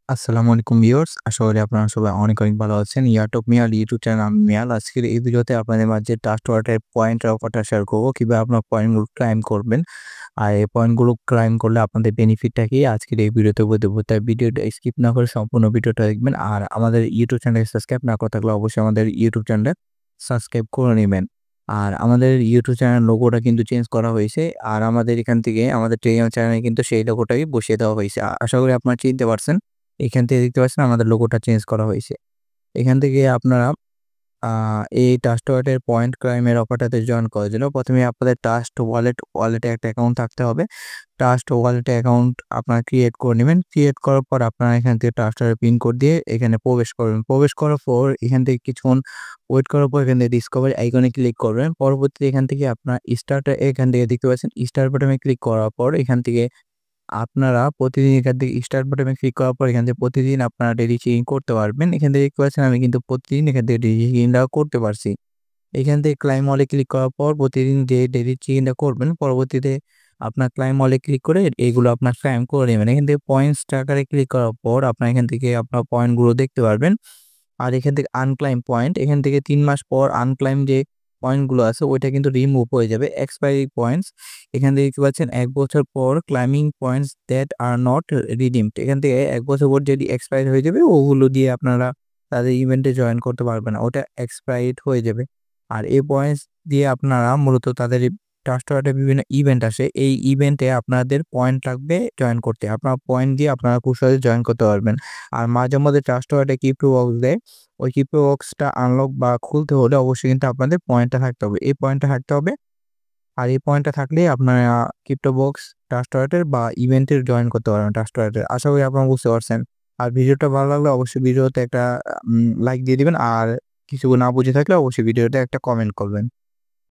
আসসালামু আলাইকুম ভিউয়ার্স। আশা করি আপনারা সবাই অনেক ভালো আছেন। ইয়াটক মিয়াল ইউটিউব চ্যানেল আমি মিয়াল। আজকের এই ভিডিওতে আপনাদের মাঝে ট্রাস্ট ওয়ালেটের পয়েন্টের অফারটা শেয়ার করব। কিভাবে আপনার পয়েন্টগুলো ক্লাইম করবেন। আর এই পয়েন্টগুলো ক্লাইম করলে আপনাদের বেনিফিটটা কি আজকের এই ভিডিওতে বলে দেব। তাই ভিডিওটা স্কিপ না করে সম্পূর্ণ ভিডিওটা দেখবেন। আর আমাদের ইউটিউব চ্যানেলকে সাবস্ক্রাইব না করা থাকলে অবশ্যই আমাদের ইউটিউব চ্যানেলে সাবস্ক্রাইব করে নিবেন। আর আমাদের ইউটিউব চ্যানেল লোগোটা কিন্তু চেঞ্জ করা হয়েছে। আর আমাদের এখান থেকে আমাদের টেলিগ্রাম চ্যানেলে কিন্তু সেই লোগোটাই বসিয়ে দেওয়া হয়েছে। আশা করি আপনারা চিনতে পারছেন। এখান থেকে দেখতে পাচ্ছেন আমাদের লোগোটা চেঞ্জ করা হয়েছে। এখান থেকে আপনারা আ এই ট্রাস্ট ওয়ালেটের পয়েন্ট ক্লাইমের অফারটাতে জয়েন করার জন্য ১ম এ আপনাদের ট্রাস্ট ওয়ালেটে একটা অ্যাকাউন্ট থাকতে হবে। ট্রাস্ট ওয়ালেটে অ্যাকাউন্ট আপনারা ক্রিয়েট করে নিবেন। ক্রিয়েট করার পর আপনারা এখান থেকে ট্রাস্ট ওয়ালেটের পিন কোড দিয়ে এখানে প্রবেশ করবেন। প্রবেশ করার পর এখান থেকে কিছুক্ষণ ওয়েট করার পর এখান থেকে ডিসকভারি আইকনে ক্লিক করবেন। পরবর্তীতে এখান থেকে আপনার এখান থেকে দেখতে পাচ্ছেন স্টার্ট বাটনে ক্লিক করার পর এখান থেকে আপনারা প্রতিদিন এখান থেকে স্টার্ট বাটনে ক্লিক করার পর এখান থেকে প্রতিদিন আপনারা ডেইলি চেকিং করতে পারবেন। এখান থেকে দেখতে পাচ্ছেন আমি কিন্তু প্রতিদিন এখান থেকে ডেইলি চেকিংটা করতে পারছি। এখান থেকে ক্লাইম অলে ক্লিক করার পর প্রতিদিন যে ডেইলি চেকিংটা করবেন পরবর্তীতে আপনার ক্লাইম অলে ক্লিক করে এগুলো আপনার ক্লাইম করে নেবেন। এখান থেকে পয়েন্টস ট্র্যাকারে ক্লিক করার পর আপনার এখান থেকে আপনার পয়েন্টগুলো দেখতে পারবেন। আর এখান থেকে আনক্লাইম পয়েন্ট এখান থেকে ৩ মাস পর আনক্লাইম যে পয়েন্টগুলো আছে ওইটা কিন্তু রিমুভ হয়ে যাবে। এক্সপায়ারি পয়েন্টস এখান থেকে দেখতে পাচ্ছেন ১ বছর পর claiming points that are not redeemed এখান থেকে ১ বছর পর যেটি এক্সপায়ার হয়ে যাবে ওগুলো দিয়ে আপনারা তাদের ইভেন্টে জয়েন করতে পারবেন না। ওটা এক্সপায়ার্ড হয়ে যাবে। আর এই পয়েন্টস দিয়ে আপনারা মূলত তাদের ট্রাস্ট ওয়ালেটে বিভিন্ন ইভেন্ট আসে। এই ইভেন্টে আপনাদের পয়েন্ট লাগবে জয়েন করতে। আপনার পয়েন্ট দিয়ে আপনারা খুব সহজে জয়েন করতে পারবেন। আর মাঝে মধ্যে ট্রাস্ট ওয়ালেটে ক্রিপ্টো বক্স দেয়। ওই ক্রিপ্টো বক্সটা আনলক বা খুলতে হলে অবশ্যই কিন্তু আপনাদের পয়েন্টটা থাকতে হবে। এই পয়েন্টটা থাকতে হবে। আর এই পয়েন্টটা থাকলেই আপনারা ক্রিপ্টো বক্স ট্রাস্ট ওয়ালেটের বা ইভেন্টে জয়েন করতে পারবেন ট্রাস্ট ওয়ালেটের। আশা করি আপনারা বুঝতে পারছেন। আর ভিডিওটা ভালো লাগলে অবশ্যই ভিডিওতে একটা লাইক দিয়ে দিবেন। আর কিছু না বুঝে থাকলে অবশ্যই ভিডিওতে একটা কমেন্ট করবেন।